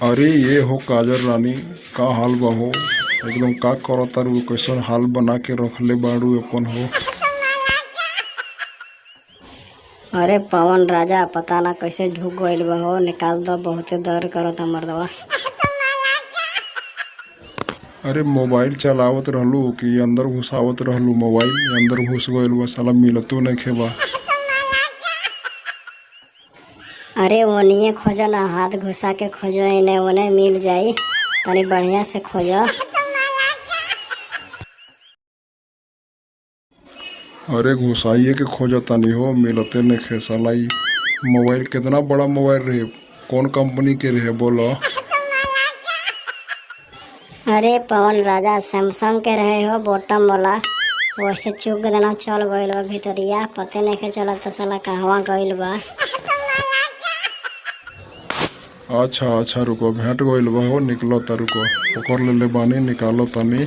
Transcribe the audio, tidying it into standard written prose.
अरे ये हो काजल रानी, का हाल बा हो? एकदम का करो तारू, कैसन हाल बना के रखले बाड़ू अपन हो। अरे पवन राजा, पता ना कैसे ढुक गइल बा हो। निकाल दो, बहुते दर्द करता मर्दवा। अरे मोबाइल चलावत रहलू कि अंदर घुसावत रहलू? मोबाइल अंदर घुस गइल बा, साला मिलतो नइखे बा। अरे ओनिए खोजो ना, हाथ घुसा के खोजो, इने ओने मिल जाई। तनी बढ़िया से खोजो। अरे घुसाइए के खोजतानी हो, मिलते नइखे साला। इ मोबाइल कितना बड़ा मोबाइल रहे, कौन कंपनी के रहे बोलो? अरे पवन राजा, सैमसंग के रहे हो, बॉटम वाला। वैसे चुग देना चल गइल बा भितरिया, पते नइखे चलत साला कहवा गइल बा। अच्छा अच्छा रुको, भेंट गइल बा हो, निकलो ता रुको, पकड़ लेले बानी, निकालो तनी।